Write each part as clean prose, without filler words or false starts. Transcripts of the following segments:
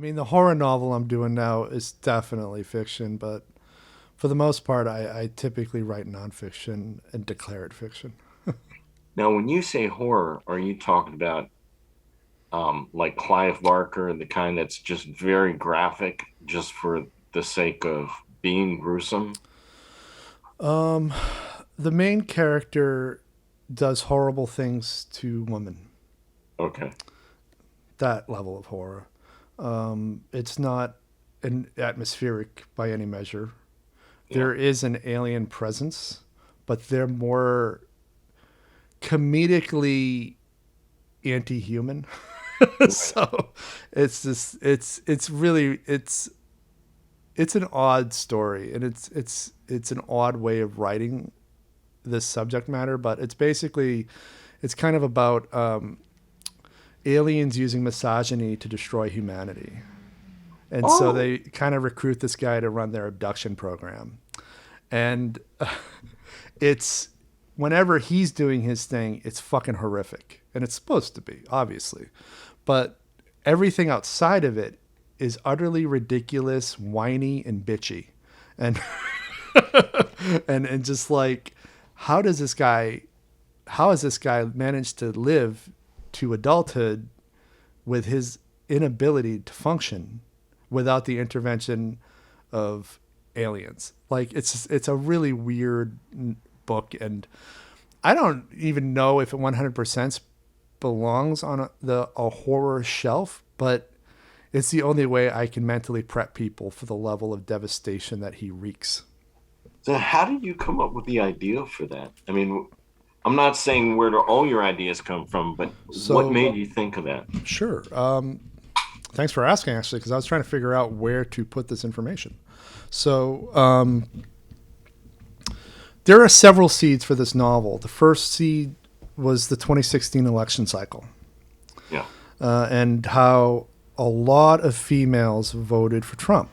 mean, the horror novel I'm doing now is definitely fiction, but for the most part, I typically write nonfiction and declare it fiction. Now, when you say horror, are you talking about like Clive Barker, the kind that's just very graphic, just for the sake of being gruesome? Um, the main character does horrible things to women. Okay. That level of horror. It's not an atmospheric by any measure. Yeah. There is an alien presence, but they're more comedically anti-human. Okay. So it's really it's an odd story, and it's an odd way of writing this subject matter, but it's kind of about aliens using misogyny to destroy humanity. And so Oh, they kind of recruit this guy to run their abduction program. And it's whenever he's doing his thing, it's fucking horrific. And it's supposed to be, obviously. But everything outside of it is utterly ridiculous, whiny, and bitchy. And and just like how does this guy how has this guy managed to live to adulthood with his inability to function without the intervention of aliens? Like it's a really weird book, and I don't even know if it 100% belongs on a horror shelf, but it's the only way I can mentally prep people for the level of devastation that he wreaks. so how did you come up with the idea for that? I mean, I'm not saying where do all your ideas come from, but what So, made you think of that? sure. Thanks for asking, actually, because I was trying to figure out where to put this information. So, there are several seeds for this novel. The first seed was the 2016 election cycle, Yeah. and how a lot of females voted for Trump,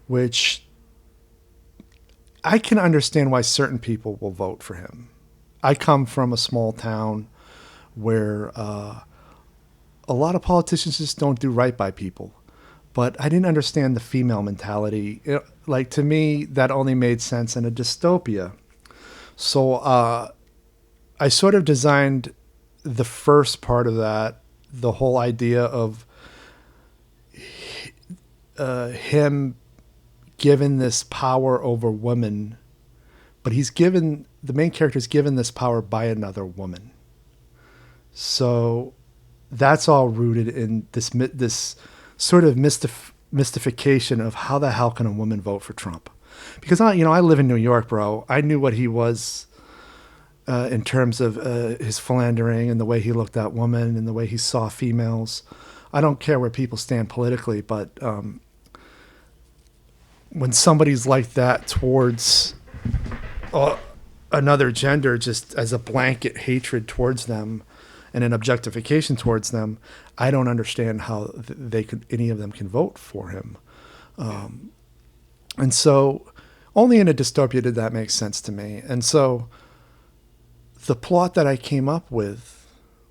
which I can understand why certain people will vote for him. I come from a small town where a lot of politicians just don't do right by people. But I didn't understand the female mentality. Like to me, that only made sense in a dystopia. So I sort of designed the first part of that, the whole idea of him given this power over women, but he's given the main character is given this power by another woman. So that's all rooted in this sort of mystification of how the hell can a woman vote for Trump? Because I live in New York, bro. I knew what he was in terms of his philandering and the way he looked at women and the way he saw females. I don't care where people stand politically, but when somebody's like that towards uh, another gender, just as a blanket hatred towards them and an objectification towards them, I don't understand how any of them can vote for him. Yeah. And so only in a dystopia did that make sense to me. And so the plot that I came up with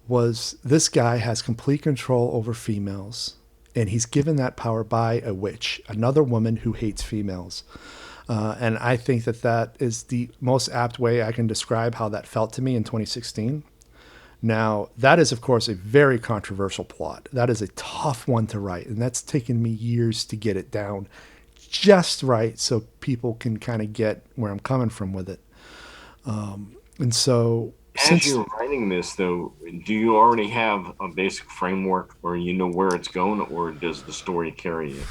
was this guy has complete control over females, and he's given that power by a witch, another woman who hates females. And I think that is the most apt way I can describe how that felt to me in 2016. Now, that is, of course, a very controversial plot. That is a tough one to write, and that's taken me years to get it down just right so people can kind of get where I'm coming from with it. And so, As since you're writing this, though, do you already have a basic framework or you know where it's going, or does the story carry you?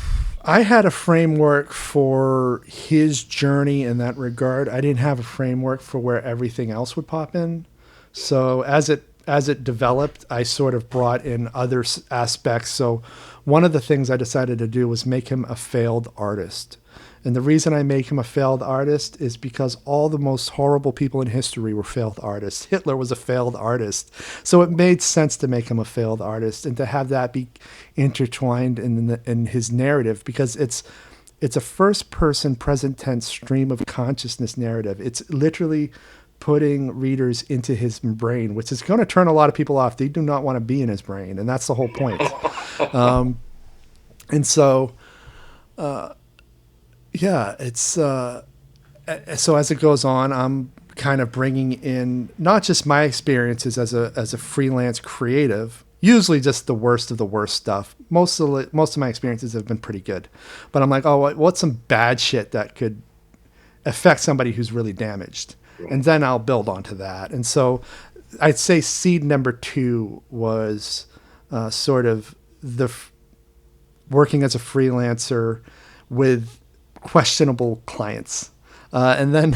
I had a framework for his journey in that regard, I didn't have a framework for where everything else would pop in. So as it developed, I sort of brought in other aspects. So one of the things I decided to do was make him a failed artist. And the reason I make him a failed artist is because all the most horrible people in history were failed artists. Hitler was a failed artist. So it made sense to make him a failed artist and to have that be intertwined in his narrative, because it's a first person present tense stream of consciousness narrative. It's literally putting readers into his brain, which is going to turn a lot of people off. They do not want to be in his brain, and that's the whole point. And so, yeah, it's so as it goes on, I'm kind of bringing in not just my experiences as a freelance creative, usually just the worst of the worst stuff. Most of my experiences have been pretty good, but I'm like, oh, what's some bad shit that could affect somebody who's really damaged, and Right. then I'll build onto that. And so, I'd say seed number two was sort of working as a freelancer with questionable clients. And then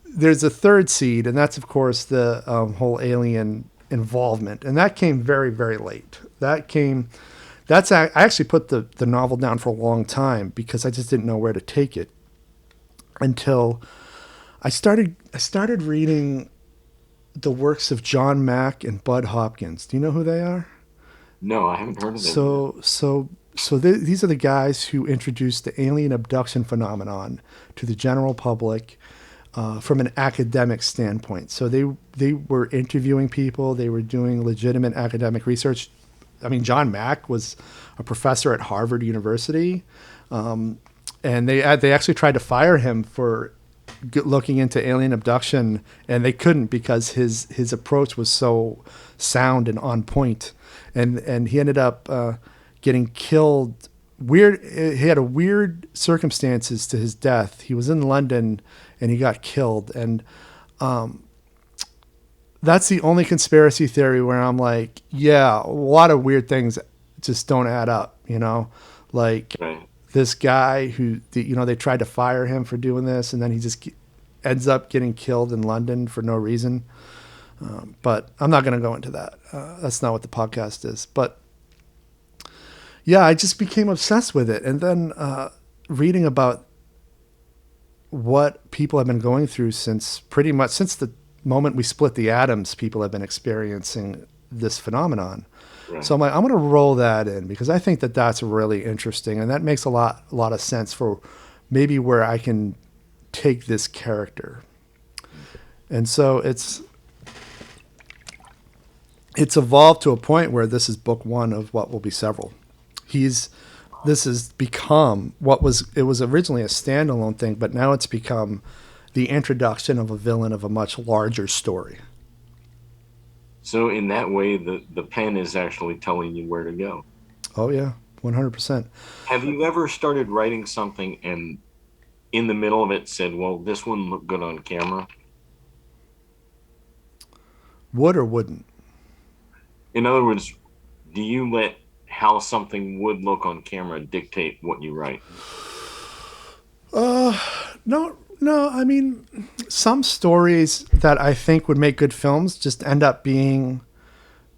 there's a third seed, and that's, of course, the whole alien involvement. And that came very, very late. I actually put the novel down for a long time because I just didn't know where to take it until I started reading the works of John Mack and Bud Hopkins. Do you know who they are? No, I haven't heard of them yet. So these are the guys who introduced the alien abduction phenomenon to the general public from an academic standpoint. So they were interviewing people, they were doing legitimate academic research. I mean, John Mack was a professor at Harvard University, and they actually tried to fire him for looking into alien abduction, and they couldn't because his approach was so sound and on point, and he ended up getting killed. He had a weird circumstances to his death. He was in London and he got killed, and that's the only conspiracy theory where I'm like, yeah, a lot of weird things just don't add up, like Right. this guy who, they tried to fire him for doing this, and then he just ends up getting killed in London for no reason. But I'm not going to go into that. That's not what the podcast is. But yeah, I just became obsessed with it. And then reading about what people have been going through since the moment we split the atoms, people have been experiencing this phenomenon. Right. So I'm like, I'm going to roll that in because I think that that's really interesting, and that makes a lot of sense for maybe where I can take this character. And so it's evolved to a point where this is book one of what will be several. This has become it was originally a standalone thing, but now it's become the introduction of a villain of a much larger story. So in that way, the pen is actually telling you where to go. Oh yeah, 100%. Have you ever started writing something and in the middle of it said, well, this wouldn't look good on camera? Would or wouldn't? In other words, do you let how something would look on camera dictate what you write? No, no. I mean, some stories that I think would make good films just end up being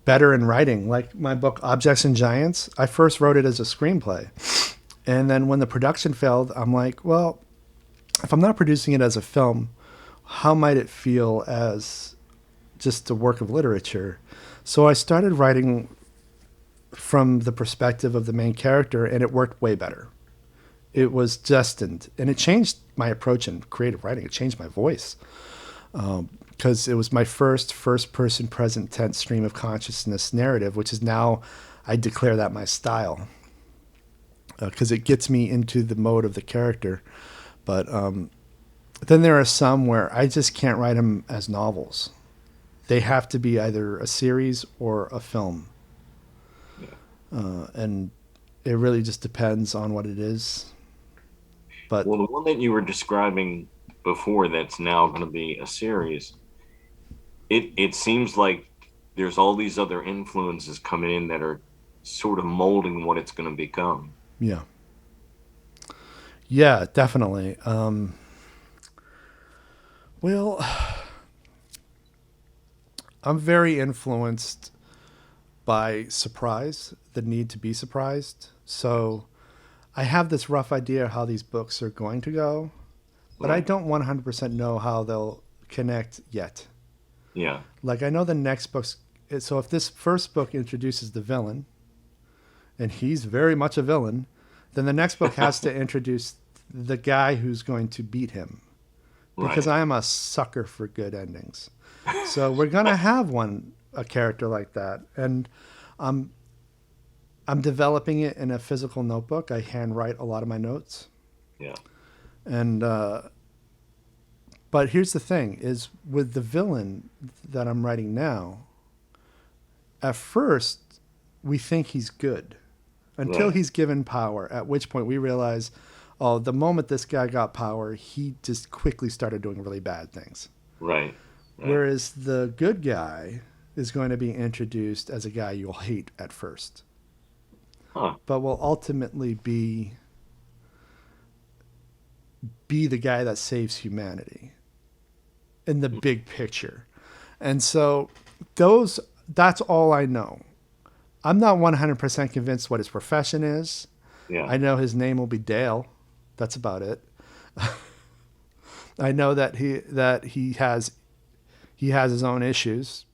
better in writing. Like my book, Objects and Giants, I first wrote it as a screenplay. And then when the production failed, I'm like, well, if I'm not producing it as a film, how might it feel as just a work of literature? So I started writing from the perspective of the main character, and it worked way better. It was destined, and it changed my approach in creative writing. It changed my voice because it was my first-person present tense stream of consciousness narrative, which is now I declare that my style because it gets me into the mode of the character. But then there are some where I just can't write them as novels. They have to be either a series or a film. And it really just depends on what it is. But Well, the one that you were describing before that's now going to be a series, it seems like there's all these other influences coming in that are sort of molding what it's going to become. yeah. Yeah, definitely. Well, I'm very influenced by surprise, the need to be surprised. So I have this rough idea how these books are going to go, but I Right. don't 100% know how they'll connect yet. Yeah. Like I know the next book's so if this first book introduces the villain, and he's very much a villain, then the next book has to introduce the guy who's going to beat him. Because Right. I am a sucker for good endings. So we're gonna have a character like that, and I'm developing it in a physical notebook. I handwrite a lot of my notes. Yeah. And but here's the thing: is with the villain that I'm writing now. At first, we think he's good until Right. he's given power. At which point we realize, oh, the moment this guy got power, he just quickly started doing really bad things. Right. Right. Whereas the good guy is going to be introduced as a guy you'll hate at first, Huh. but will ultimately be the guy that saves humanity in the big picture. And so that's all I know. I'm not 100% convinced what his profession is. Yeah. I know his name will be Dale. That's about it. I know that he has his own issues.